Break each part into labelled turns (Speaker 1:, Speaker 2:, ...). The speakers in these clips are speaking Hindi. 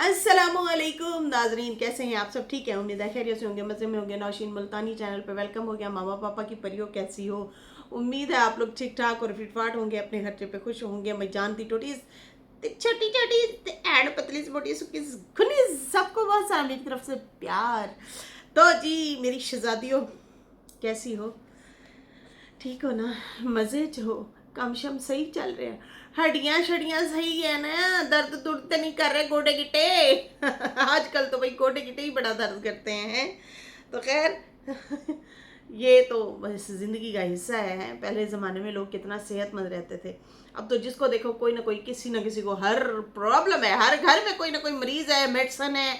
Speaker 1: अस्सलामुअलैकुम नाजरीन, कैसे हैं आप सब? ठीक है, उम्मीद है खैरियत से होंगे, मज़े में होंगे। नौशीन मुल्तानी चैनल पे वेलकम हो गया। मामा पापा की परियों कैसी हो? उम्मीद है आप लोग ठीक ठाक और फिटफाट होंगे, अपने खर्चे पे खुश होंगे। मैं जानती टोटी छोटी छोटी एंड पतली सी मोटी सुखी खुली सबको बहुत सारा मेरी तरफ से प्यार। तो जी मेरी शहजादियों, कैसी हो? ठीक हो ना? मज़े च हो? काम शम सही चल रहे हैं? हड्डियां शडियां सही है ना? दर्द दुर्द तो नहीं कर रहे गोडे गिटे? आजकल तो भाई गोडे गिटे ही बड़ा दर्द करते हैं। तो खैर ये तो बस ज़िंदगी का हिस्सा है। पहले ज़माने में लोग कितना सेहतमंद रहते थे। अब तो जिसको देखो कोई ना कोई, किसी ना किसी को हर प्रॉब्लम है। हर घर में कोई ना कोई मरीज़ है, मेडिसन है,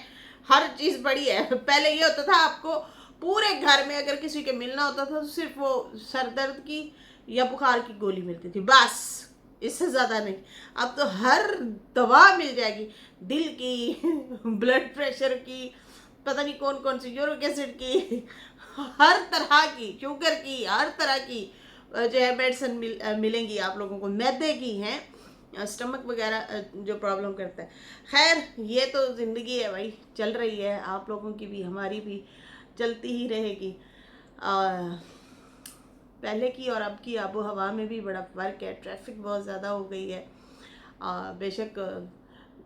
Speaker 1: हर चीज़ बड़ी है। पहले ये होता था, आपको पूरे घर में अगर किसी के मिलना होता था तो सिर्फ वो सर दर्द की या बुखार की गोली मिलती थी, बस, इससे ज़्यादा नहीं। अब तो हर दवा मिल जाएगी, दिल की ब्लड प्रेशर की, पता नहीं कौन कौन सी, यूरिक एसिड की, हर तरह की, शुगर की, हर तरह की जो है मेडिसिन मिलेंगी आप लोगों को। मैदे की हैं, स्टमक वगैरह जो प्रॉब्लम करता है। खैर ये तो ज़िंदगी है भाई, चल रही है। आप लोगों की भी हमारी भी चलती ही रहेगी। पहले की और अब की आबो हवा में भी बड़ा फ़र्क है। ट्रैफिक बहुत ज़्यादा हो गई है। बेशक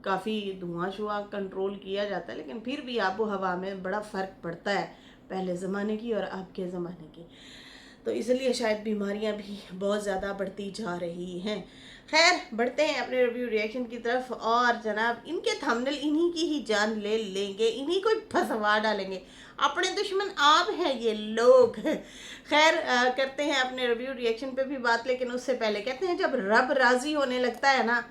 Speaker 1: काफ़ी धुआं शुआ कंट्रोल किया जाता है, लेकिन फिर भी आबो हवा में बड़ा फ़र्क पड़ता है पहले ज़माने की और अब के ज़माने की। तो इसलिए शायद बीमारियां भी बहुत ज़्यादा बढ़ती जा रही हैं। खैर बढ़ते हैं अपने रिव्यू रिएक्शन की तरफ। और जनाब इनके थंबनेल इन्हीं की ही जान ले लेंगे, इन्हीं को फंसवा डालेंगे। अपने दुश्मन आप हैं ये लोग। खैर करते हैं अपने रिव्यू रिएक्शन पे भी बात, लेकिन उससे पहले कहते हैं जब रब राज़ी होने लगता है ना,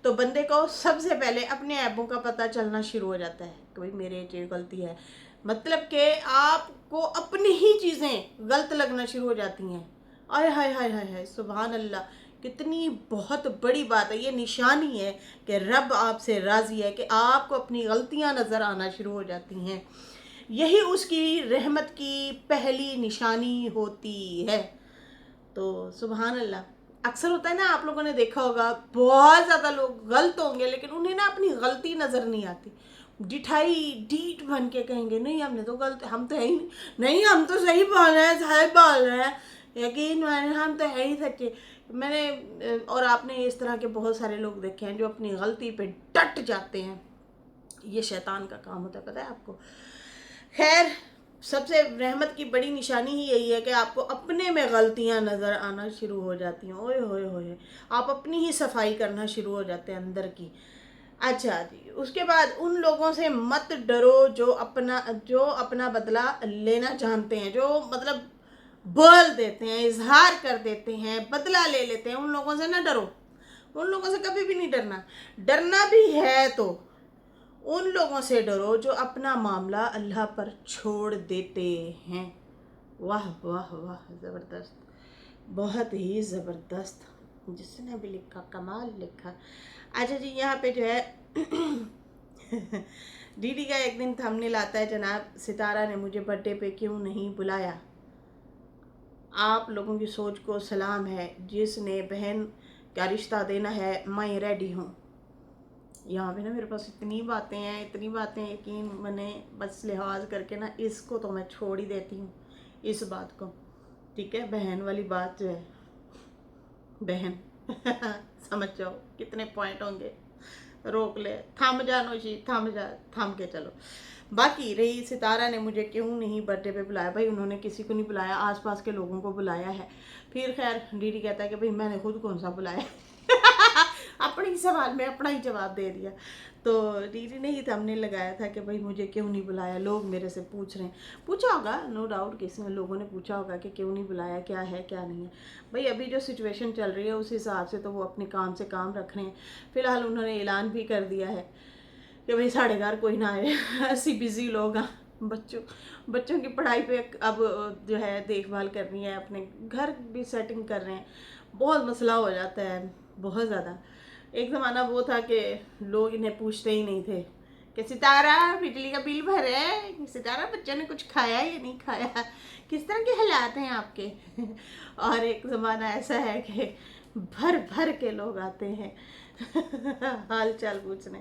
Speaker 1: तो बंदे को सबसे पहले अपने ऐबों का पता चलना शुरू हो जाता है कि भाई मेरे ये गलती है। मतलब कि आपको अपनी ही चीज़ें गलत लगना शुरू हो जाती हैं। आय हाय हाय हाय हाय, सुभान अल्लाह, कितनी बहुत बड़ी बात है। ये निशानी है कि रब आपसे राज़ी है, कि आपको अपनी गलतियां नज़र आना शुरू हो जाती हैं। यही उसकी रहमत की पहली निशानी होती है। तो सुभान अल्लाह। अक्सर होता है ना, आप लोगों ने देखा होगा, बहुत ज़्यादा लोग गलत होंगे लेकिन उन्हें ना अपनी गलती नज़र नहीं आती। डिठाई डीठ बन के कहेंगे नहीं हमने तो गलत, हम तो है ही नहीं, हम तो सही बोल रहे हैं, सही बोल रहे हैं, यकीन माने हम तो है ही सच्चे। मैंने और आपने इस तरह के बहुत सारे लोग देखे हैं जो अपनी गलती पे डट जाते हैं। ये शैतान का काम होता है, पता है आपको। खैर सबसे रहमत की बड़ी निशानी ही यही है कि आपको अपने में गलतियां नज़र आना शुरू हो जाती हैं। ओए होए होए, आप अपनी ही सफाई करना शुरू हो जाते हैं अंदर की। अच्छा जी, उसके बाद उन लोगों से मत डरो जो अपना बदला लेना जानते हैं, जो मतलब बोल देते हैं, इजहार कर देते हैं, बदला ले लेते हैं। उन लोगों से ना डरो, उन लोगों से कभी भी नहीं डरना। डरना भी है तो उन लोगों से डरो जो अपना मामला अल्लाह पर छोड़ देते हैं। वाह वाह वाह, ज़बरदस्त, बहुत ही ज़बरदस्त। जिसने भी लिखा कमाल लिखा। अच्छा जी, यहाँ पे जो है डीडी का एक दिन थंबनेल आता है, जनाब सितारा ने मुझे बर्थडे पे क्यों नहीं बुलाया। आप लोगों की सोच को सलाम है। जिसने बहन का रिश्ता देना है मैं रेडी हूँ। यहाँ पे ना मेरे पास इतनी बातें हैं, इतनी बातें, यकीन मैंने बस लिहाज करके ना इसको तो मैं छोड़ ही देती हूँ, इस बात को। ठीक है, बहन वाली बात जो है, बहन समझ जाओ कितने पॉइंट होंगे। रोक ले, थम जा नौशी, थम जा, थम के चलो। बाकी रही सितारा ने मुझे क्यों नहीं बर्थडे पे बुलाया, भाई उन्होंने किसी को नहीं बुलाया, आसपास के लोगों को बुलाया है। फिर खैर डीडी कहता है कि भाई मैंने खुद कौन सा बुलाया। अपने ही सवाल में अपना ही जवाब दे दिया। तो दीदी ने ही हमने लगाया था कि भाई मुझे क्यों नहीं बुलाया, लोग मेरे से पूछ रहे हैं। पूछा होगा नो डाउट, किसी लोगों ने पूछा होगा कि क्यों नहीं बुलाया, क्या है क्या नहीं है। भाई अभी जो सिचुएशन चल रही है उस हिसाब से तो वो अपने काम से काम रख रहे हैं। फिलहाल उन्होंने ऐलान भी कर दिया है कि भाई साढ़े घर कोई ना आए। ऐसी बिजी लोग हैं, बच्चों की पढ़ाई पे अब जो है देखभाल करनी है, अपने घर भी सेटिंग कर रहे हैं। बहुत मसला हो जाता है, बहुत ज़्यादा। एक ज़माना वो था कि लोग इन्हें पूछते ही नहीं थे कि सितारा बिजली का बिल भरे, सितारा बच्चों ने कुछ खाया या नहीं खाया, किस तरह के हालात हैं आपके। और एक ज़माना ऐसा है कि भर भर के लोग आते हैं। हाल चाल पूछने।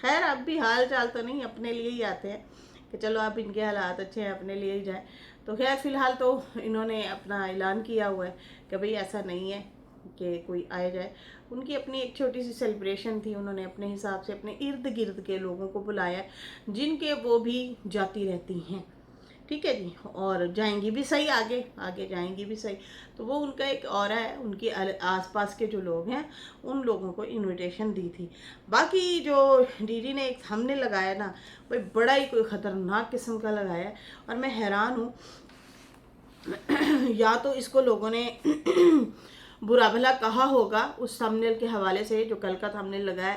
Speaker 1: खैर अब भी हाल चाल तो नहीं, अपने लिए ही आते हैं कि चलो आप इनके हालात अच्छे हैं, अपने लिए ही जाएं। तो खैर फ़िलहाल तो इन्होंने अपना ऐलान किया हुआ है कि भाई ऐसा नहीं है कि कोई आया जाए। उनकी अपनी एक छोटी सी सेलिब्रेशन थी, उन्होंने अपने हिसाब से अपने इर्द गिर्द के लोगों को बुलाया जिनके वो भी जाती रहती हैं। ठीक है जी, और जाएंगी भी सही, आगे आगे जाएंगी भी सही। तो वो उनका एक और है, उनके आसपास के जो लोग हैं उन लोगों को इनविटेशन दी थी। बाकी जो दीदी ने एक हमने लगाया ना, भाई बड़ा ही कोई ख़तरनाक किस्म का लगाया है। और मैं हैरान हूँ या तो इसको लोगों ने बुरा भला कहा होगा उस थंबनेल के हवाले से जो कल का थंबनेल लगाया,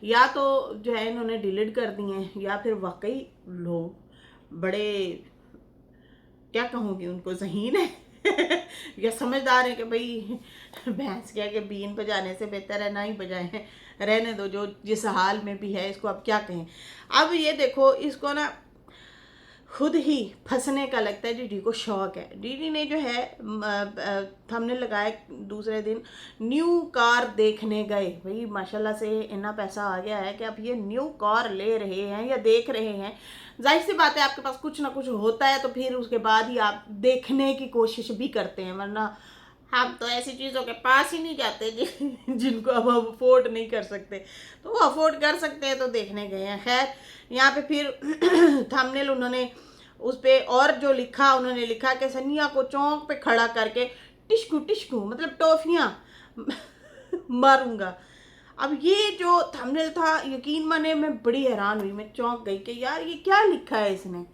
Speaker 1: या तो जो है इन्होंने डिलीट कर दिए हैं, या फिर वाकई लोग बड़े, क्या कहूँगी उनको, ज़हीन है या समझदार है कि भाई भैंस क्या कि बीन बजाने से बेहतर है ना ही बजाएं, रहने दो, जो जिस हाल में भी है इसको अब क्या कहें। अब ये देखो, इसको ना खुद ही फंसने का लगता है। डीडी को शौक है। डीडी ने जो है हमने लगाया दूसरे दिन न्यू कार देखने गए। भाई माशाल्लाह से इतना पैसा आ गया है कि अब ये न्यू कार ले रहे हैं या देख रहे हैं। जाहिर सी बात है, आपके पास कुछ ना कुछ होता है तो फिर उसके बाद ही आप देखने की कोशिश भी करते हैं, वरना हम तो ऐसी चीज़ों के पास ही नहीं जाते जिनको अब हम अफोर्ड नहीं कर सकते। तो वो अफोर्ड कर सकते हैं तो देखने गए हैं। खैर यहाँ पे फिर थंबनेल उन्होंने उस पर और जो लिखा, उन्होंने लिखा कि सनिया को चौंक पे खड़ा करके टिश्कू टिश्कू मतलब टॉफियाँ मारूंगा। अब ये जो थंबनेल था, यकीन माने मैं बड़ी हैरान हुई, मैं चौंक गई कि यार ये क्या लिखा है इसने,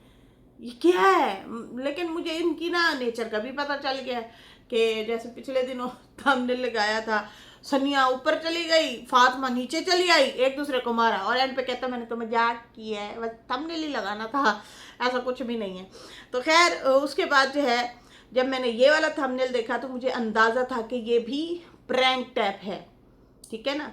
Speaker 1: ये क्या है। लेकिन मुझे इनकी ना नेचर का भी पता चल गया कि जैसे पिछले दिनों थंबनेल लगाया था, सनिया ऊपर चली गई, फातिमा नीचे चली आई, एक दूसरे को मारा, और एंड पे कहता मैंने तो मजाक किया है, बस थंबनेल ही लगाना था, ऐसा कुछ भी नहीं है। तो खैर उसके बाद जो है जब मैंने ये वाला थंबनेल देखा तो मुझे अंदाज़ा था कि ये भी प्रैंक टाइप है। ठीक है ना,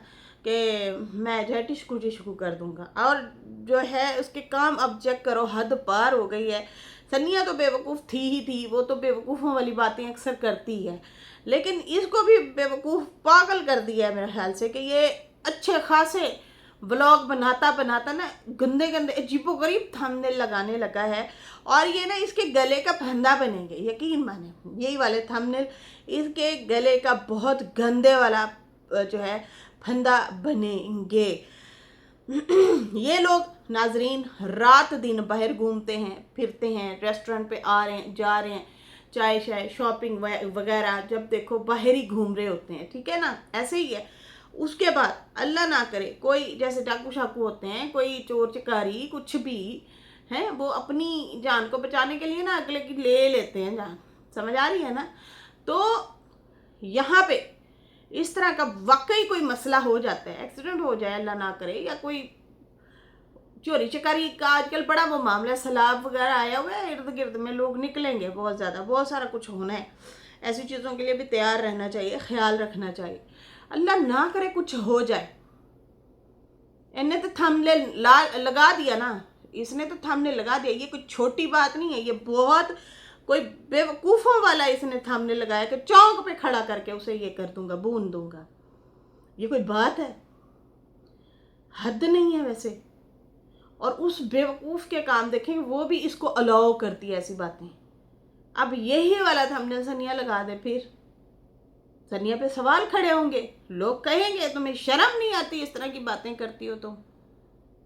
Speaker 1: कि मैं जो है टिश्कू टिश्कू कर दूंगा। और जो है उसके काम अब चेक करो, हद पार हो गई है। सनिया तो बेवकूफ़ थी ही थी, वो तो बेवकूफ़ों वाली बातें अक्सर करती है, लेकिन इसको भी बेवकूफ़ पागल कर दिया है मेरे ख्याल से कि ये अच्छे खासे व्लॉग बनाता बनाता ना गंदे गंदे अजीबोगरीब थंबनेल लगाने लगा है। और ये ना इसके गले का फंदा बनेंगे, यकीन माने यही वाले थंबनेल इसके गले का बहुत गंदे वाला जो है फंदा बनेंगे। ये लोग नाजरीन रात दिन बाहर घूमते हैं फिरते हैं, रेस्टोरेंट पे आ रहे हैं जा रहे हैं, चाय शाय शॉपिंग वगैरह जब देखो बाहर ही घूम रहे होते हैं। ठीक है ना, ऐसे ही है। उसके बाद अल्लाह ना करे कोई जैसे डाकू शाकू होते हैं, कोई चोर चिकारी कुछ भी है, वो अपनी जान को बचाने के लिए ना अगले की ले लेते हैं जान, समझ आ रही है ना। तो यहाँ पे इस तरह का वाकई कोई मसला हो जाता है, एक्सीडेंट हो जाए अल्लाह ना करे, या कोई चोरी चकारी का आजकल बड़ा वो मामला, सैलाब वगैरह आया हुआ है, इर्द गिर्द में लोग निकलेंगे बहुत ज़्यादा, बहुत सारा कुछ होना है। ऐसी चीज़ों के लिए भी तैयार रहना चाहिए, ख्याल रखना चाहिए। अल्लाह ना करे कुछ हो जाए। इन्हें तो थंबनेल लगा दिया ना, इसने तो थंबनेल लगा दिया, ये कोई छोटी बात नहीं है, ये बहुत कोई बेवकूफ़ों वाला इसने थंबनेल लगाया कि चौक पे खड़ा करके उसे ये कर दूंगा, बून दूंगा। ये कोई बात है? हद नहीं है वैसे। और उस बेवकूफ़ के काम देखें, वो भी इसको अलाउ करती है ऐसी बातें। अब यही वाला थंबनेल सनिया लगा दे, फिर सनिया पे सवाल खड़े होंगे, लोग कहेंगे तुम्हें शर्म नहीं आती इस तरह की बातें करती हो तुम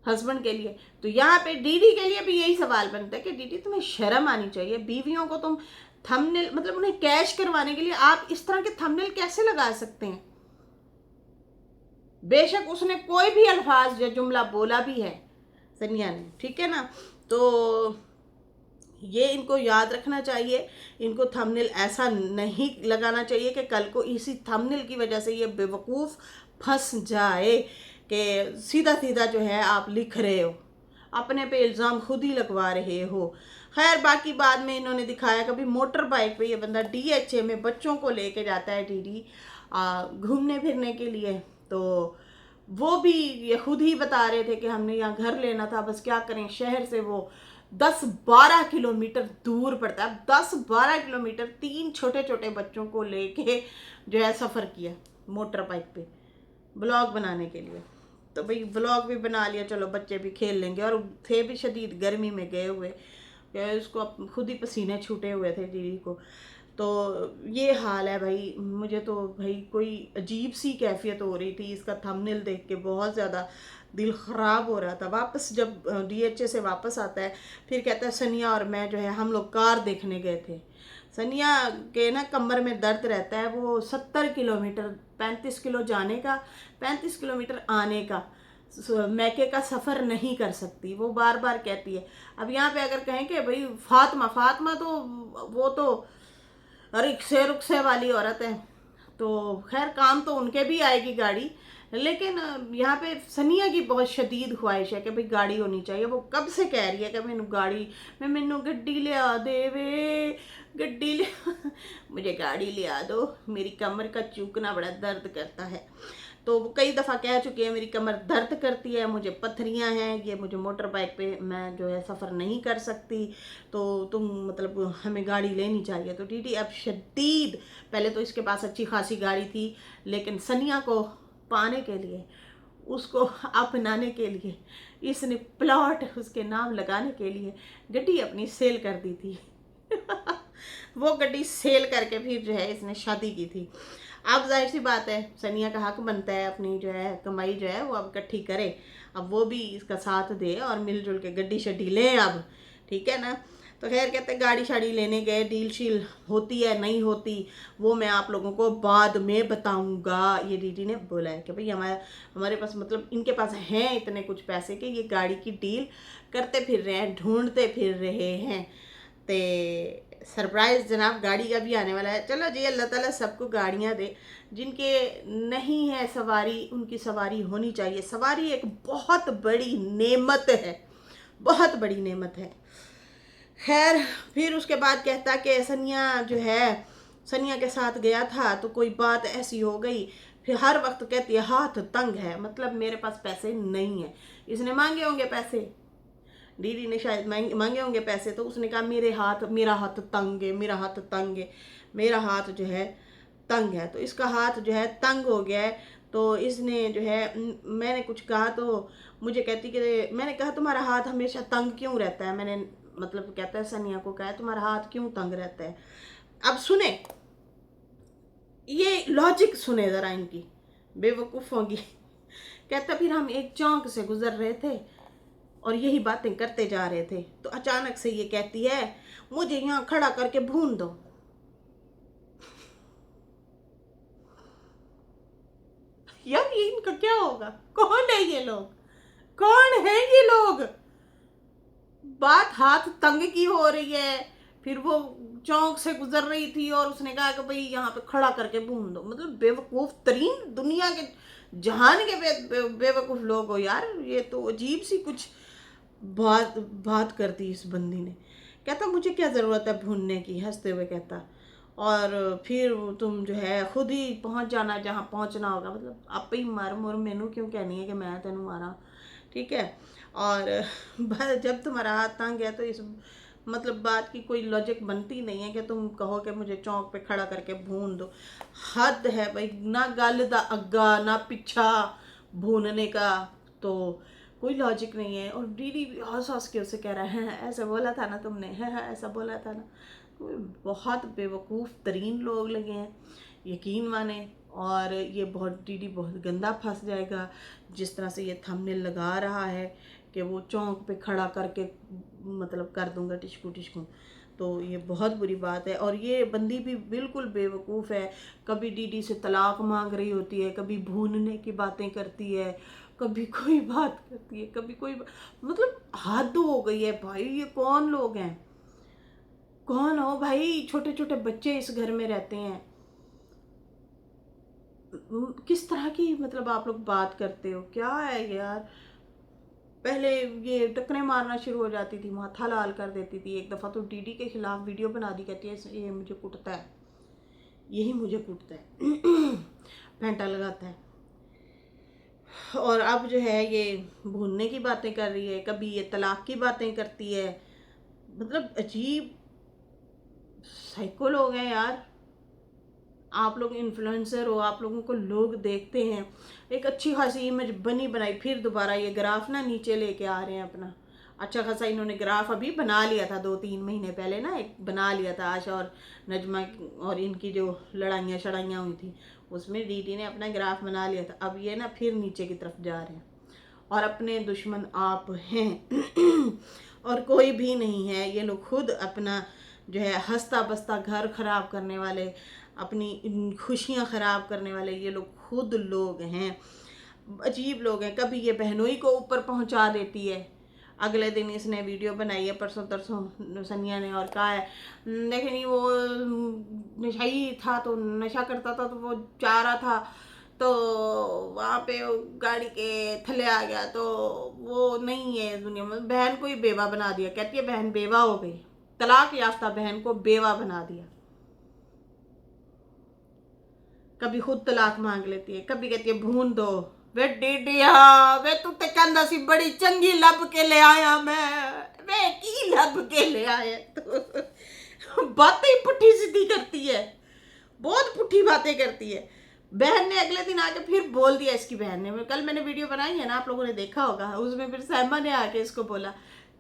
Speaker 1: हस्बैंड के लिए। तो यहाँ पे डीडी के लिए भी यही सवाल बनता है कि डीडी तुम्हें शर्म आनी चाहिए, बीवियों को तुम थंबनेल मतलब उन्हें कैश करवाने के लिए आप इस तरह के थंबनेल कैसे लगा सकते हैं। बेशक उसने कोई भी अल्फाज या जुमला बोला भी है सनिया ने, ठीक है ना, तो ये इनको याद रखना चाहिए। इनको थंबनेल ऐसा नहीं लगाना चाहिए कि कल को इसी थंबनेल की वजह से ये बेवकूफ़ फंस जाए कि सीधा सीधा जो है आप लिख रहे हो, अपने पे इल्ज़ाम खुद ही लगवा रहे हो। खैर बाकी बाद में इन्होंने दिखाया कभी मोटर बाइक पे ये बंदा DHA में बच्चों को लेके जाता है डीडी घूमने फिरने के लिए, तो वो भी ये खुद ही बता रहे थे कि हमने यहाँ घर लेना था, बस क्या करें, शहर से वो 10-12 किलोमीटर दूर पड़ता है। 10-12 किलोमीटर 3 छोटे छोटे बच्चों को लेके जो है सफ़र किया मोटर बाइक पे। व्लॉग बनाने के लिए। तो भाई व्लॉग भी बना लिया, चलो बच्चे भी खेल लेंगे, और थे भी शदीद गर्मी में गए हुए, उसको खुद ही पसीने छूटे हुए थे दीदी को। तो ये हाल है भाई। मुझे तो भाई कोई अजीब सी कैफियत हो रही थी इसका थंबनेल देख के, बहुत ज़्यादा दिल ख़राब हो रहा था। वापस जब डीएचए से वापस आता है, फिर कहता है सनिया और मैं जो है हम लोग कार देखने गए थे। सनिया के ना कमर में दर्द रहता है, वो 70 किलोमीटर, 35 किलो जाने का, 35 किलोमीटर आने का मैके का सफ़र नहीं कर सकती, वो बार बार कहती है। अब यहाँ पे अगर कहें कि भाई फातिमा, फातिमा तो वो तो रिक्शे रुक्शे वाली औरत है, तो खैर काम तो उनके भी आएगी गाड़ी। लेकिन यहाँ पे सनिया की बहुत शदीद ख्वाहिश है कि भाई गाड़ी होनी चाहिए। वो कब से कह रही है कि मैनू गाड़ी, मैनू गड्डी लिया दे वे, गड्डी ले मुझे गाड़ी लिया दो, मेरी कमर का चूकना बड़ा दर्द करता है। तो वो कई दफ़ा कह चुकी है मेरी कमर दर्द करती है, मुझे पथरियाँ हैं, ये मुझे मोटर बाइक पे मैं जो है सफ़र नहीं कर सकती, तो तुम मतलब हमें गाड़ी लेनी चाहिए। तो टीटी अब शदीद, पहले तो इसके पास अच्छी खासी गाड़ी थी, लेकिन सनिया को पाने के लिए, उसको अपनाने के लिए, इसने प्लॉट उसके नाम लगाने के लिए गड्डी अपनी सेल कर दी थी वो गड्डी सेल करके फिर जो है इसने शादी की थी। अब जाहिर सी बात है सनिया का हक बनता है अपनी जो है कमाई जो है वो अब इकट्ठी करे, अब वो भी इसका साथ दे और मिलजुल के गड्डी शड्डी ले अब, ठीक है ना। तो खैर कहते हैं गाड़ी शाड़ी लेने गए, डील शील होती है नहीं होती वो मैं आप लोगों को बाद में बताऊंगा, ये दीदी ने बोला है कि भाई हमारे पास मतलब इनके पास हैं इतने कुछ पैसे कि ये गाड़ी की डील करते फिर रहे हैं, ढूंढते फिर रहे हैं। ते सरप्राइज़ जनाब गाड़ी का भी आने वाला है। चलो जी, अल्लाह ताला सबको गाड़ियाँ दे, जिनके नहीं है सवारी उनकी सवारी होनी चाहिए। सवारी एक बहुत बड़ी नेमत है, बहुत बड़ी नेमत है। खैर फिर उसके बाद कहता कि सनिया जो है, सनिया के साथ गया था तो कोई बात ऐसी हो गई, फिर हर वक्त कहती है हाथ तंग है, मतलब मेरे पास पैसे नहीं है। इसने मांगे होंगे पैसे, दीदी ने शायद मांगे होंगे पैसे, तो उसने कहा मेरा हाथ तंग है, मेरा हाथ तंग है, मेरा हाथ जो है तंग है। तो इसका हाथ जो है तंग हो गया है। तो इसने जो है मैंने कुछ कहा तो मुझे कहती कि मैंने कहा तुम्हारा हाथ हमेशा तंग क्यों रहता है, मैंने मतलब कहता है सनिया को कहा तुम्हारा हाथ क्यों तंग रहता है। अब सुने, ये लॉजिक सुने ज़रा इनकी, बेवकूफ़ होंगी। कहता फिर हम एक चौक से गुजर रहे थे और यही बातें करते जा रहे थे, तो अचानक से ये कहती है मुझे यहाँ खड़ा करके भून दो। यार ये इनका क्या होगा, कौन है ये लोग, कौन है ये लोग। बात हाथ तंग की हो रही है, फिर वो चौक से गुजर रही थी और उसने कहा कि भाई यहाँ पे खड़ा करके भून दो। मतलब बेवकूफ़ तरीन दुनिया के जहान के बेवकूफ़ लोग हो यार। ये तो अजीब सी कुछ बात बात करती इस बंदी ने। कहता मुझे क्या ज़रूरत है भूनने की, हंसते हुए कहता, और फिर तुम जो है खुद ही पहुंच जाना जहाँ पहुंचना होगा। मतलब आप ही मार मोर मैनू क्यों कहनी है कि मैं तेनू मारा, ठीक है। और बस जब तुम्हारा हाथ तंग है तो इस मतलब बात की कोई लॉजिक बनती नहीं है कि तुम कहो कि मुझे चौक पे खड़ा करके भून दो। हद है भाई, ना गल दा अग्गा ना पिछा भूनने का, तो कोई लॉजिक नहीं है। और दीदी हंस हंस के उसे कह रहा है ऐसा बोला था ना तुमने, है ऐसा बोला था ना। बहुत बेवकूफ़ तरीन लोग लगे हैं, यकीन माने। और ये बहुत दीदी बहुत गंदा फंस जाएगा जिस तरह से ये थंबनेल लगा रहा है कि वो चौक पे खड़ा करके मतलब कर दूंगा टिश्कू टिश्कू। तो ये बहुत बुरी बात है। और ये बंदी भी बिल्कुल बेवकूफ़ है, कभी दीदी से तलाक मांग रही होती है, कभी भूनने की बातें करती है, कभी कोई बात करती है, कभी कोई मतलब हद हो गई है भाई। ये कौन लोग हैं, कौन हो भाई। छोटे छोटे बच्चे इस घर में रहते हैं, किस तरह की मतलब आप लोग बात करते हो, क्या है यार। पहले ये टकरे मारना शुरू हो जाती थी, माथा लाल कर देती थी। एक दफ़ा तो डीडी के खिलाफ वीडियो बना दी, कहती है ये मुझे कुटता है, यही मुझे कुटता है फेंटा लगाता है। और अब जो है ये भूनने की बातें कर रही है, कभी ये तलाक की बातें करती है। मतलब अजीब साइको लोग हैं यार। आप लोग इन्फ्लुएंसर हो, आप लोगों को लोग देखते हैं, एक अच्छी खासी इमेज बनी बनाई, फिर दोबारा ये ग्राफ ना नीचे लेके आ रहे हैं अपना। अच्छा खासा इन्होंने ग्राफ अभी बना लिया था 2-3 महीने पहले ना, एक बना लिया था आशा और नजमा और इनकी जो लड़ाइयाँ शड़ाइयाँ हुई थी, उसमें डीडी ने अपना ग्राफ बना लिया था। अब ये ना फिर नीचे की तरफ जा रहे हैं और अपने दुश्मन आप हैं और कोई भी नहीं है। ये लोग खुद अपना जो है हंसता बसता घर खराब करने वाले, अपनी खुशियाँ खराब करने वाले ये लोग खुद लोग हैं। अजीब लोग हैं। कभी ये बहनोई को ऊपर पहुंचा देती है, अगले दिन इसने वीडियो बनाई है परसों तरसों सनिया ने और कहा है लेकिन वो नशाई था तो नशा करता था तो वो चाह रहा था तो वहाँ पे वो गाड़ी के थले आ गया तो वो नहीं है दुनिया में। बहन को ही बेवा बना दिया, कहती है बहन बेवा हो गई, तलाक याफ्ता बहन को बेवा बना दिया। कभी खुद तलाक मांग लेती है, कभी कहती है भून दो। वे डीडिया वे तू ते कहंदा सी बड़ी चंगी लब के ले आया मैं की लब के ले आया तू बातें ही पुट्ठी सीधी करती है, बहुत पुट्ठी बातें करती है। बहन ने अगले दिन आके फिर बोल दिया, इसकी बहन ने, कल मैंने वीडियो बनाई है ना, आप लोगों ने देखा होगा, उसमें फिर सहमा ने आके इसको बोला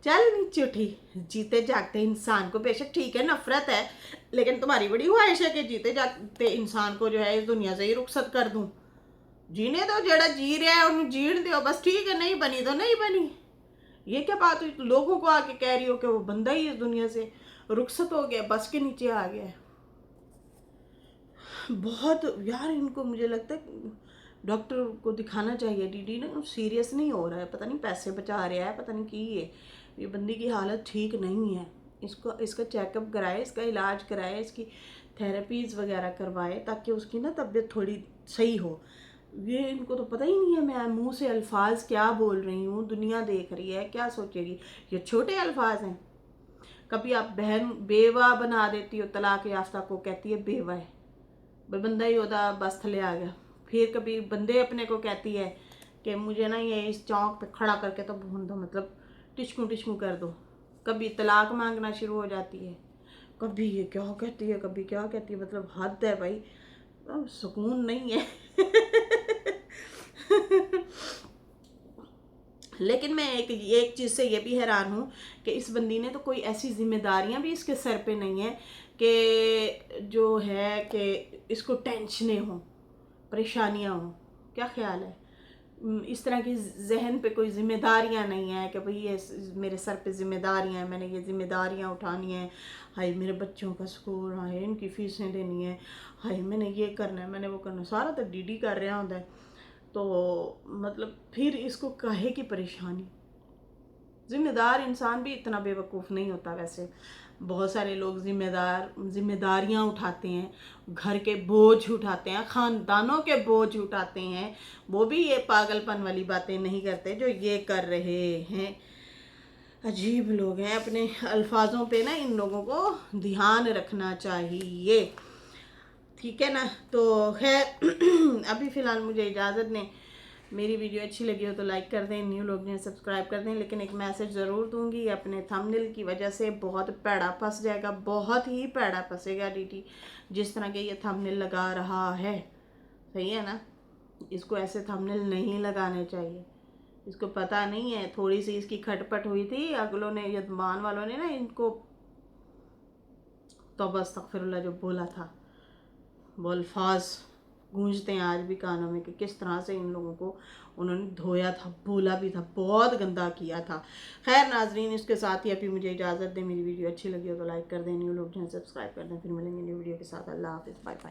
Speaker 1: चल नीचे उठी, जीते जागते इंसान को बेशक ठीक है नफरत है, लेकिन तुम्हारी बड़ी ख्वाहिश है कि जीते जागते इंसान को जो है इस दुनिया से ही रुखसत कर दूं। जीने दो, जेड़ा जी रहा है उन्हें जीण दो बस, ठीक है, नहीं बनी तो नहीं बनी। ये क्या बात हुई, लोगों को आके कह रही हो कि वो बंदा ही इस दुनिया से रुखसत हो गया, बस के नीचे आ गया। बहुत यार, इनको मुझे लगता है डॉक्टर को दिखाना चाहिए। डीडी ना सीरियस नहीं हो रहा है, पता नहीं पैसे बचा रहा है, पता नहीं की है, ये बंदी की हालत ठीक नहीं है। इसको इसका चेकअप कराए, इसका इलाज कराए, इसकी थेरेपीज़ वगैरह करवाए ताकि उसकी ना तबीयत थोड़ी सही हो। ये इनको तो पता ही नहीं है मैं मुंह से अल्फाज क्या बोल रही हूँ, दुनिया देख रही है, क्या सोचेगी। ये छोटे अल्फाज हैं। कभी आप बहन बेवा बना देती हो, तलाक याफ्ता को कहती है बेवा है, बंदा ही होता बस थले आ गया। फिर कभी बंदे अपने को कहती है कि मुझे ना ये इस चौक पे खड़ा करके तो भून दो, मतलब टिश्कू टिश्कू कर दो। कभी तलाक मांगना शुरू हो जाती है, कभी ये क्या कहती है, कभी क्या कहती है, मतलब हद है भाई, अब सुकून नहीं है लेकिन मैं एक चीज़ से ये भी हैरान हूँ कि इस बंदी ने तो कोई ऐसी जिम्मेदारियाँ भी इसके सर पे नहीं है कि जो है कि इसको टेंशनें हों, परेशानियाँ हों। क्या ख्याल है, इस तरह की जहन पे कोई जिम्मेदारियाँ नहीं है कि भाई ये मेरे सर पे जिम्मेदारियाँ हैं, मैंने ये जिम्मेदारियाँ उठानी है, हाय मेरे बच्चों का स्कूल, हाय इनकी फीसें देनी है, हाय मैंने ये करना है, मैंने वो करना है, सारा तो डीडी कर रहा होता है। तो मतलब फिर इसको काहे की परेशानी। जिम्मेदार इंसान भी इतना बेवकूफ़ नहीं होता वैसे। बहुत सारे लोग जिम्मेदारियां उठाते हैं, घर के बोझ उठाते हैं, ख़ानदानों के बोझ उठाते हैं, वो भी ये पागलपन वाली बातें नहीं करते जो ये कर रहे हैं। अजीब लोग हैं। अपने अल्फाजों पे ना इन लोगों को ध्यान रखना चाहिए, ठीक है ना। तो खैर अभी फ़िलहाल मुझे इजाज़त दें। मेरी वीडियो अच्छी लगी हो तो लाइक कर दें, न्यू लोग हैं सब्सक्राइब कर दें। लेकिन एक मैसेज ज़रूर दूंगी, अपने थंबनेल की वजह से बहुत पैड़ा फंस जाएगा, बहुत ही पैड़ा फंसेगा डीटी, जिस तरह के ये थंबनेल लगा रहा है। सही है ना, इसको ऐसे थंबनेल नहीं लगाने चाहिए। इसको पता नहीं है, थोड़ी सी इसकी खटपट हुई थी, अगलों ने यजमान वालों ने ना इनको तौबा अस्तगफिरुल्लाह जो बोला था, वो अल्फाज गूंजते हैं आज भी कानों में कि किस तरह से इन लोगों को उन्होंने धोया था, बोला भी था, बहुत गंदा किया था। खैर नाजरीन, इसके साथ ही अभी मुझे इजाज़त दें। मेरी वीडियो अच्छी लगी हो तो लाइक कर दें, न्यू लोग जो हैं सब्सक्राइब कर दें। फिर मिलेंगे न्यू वीडियो के साथ। अल्लाह हाफिज़, बाय बाय।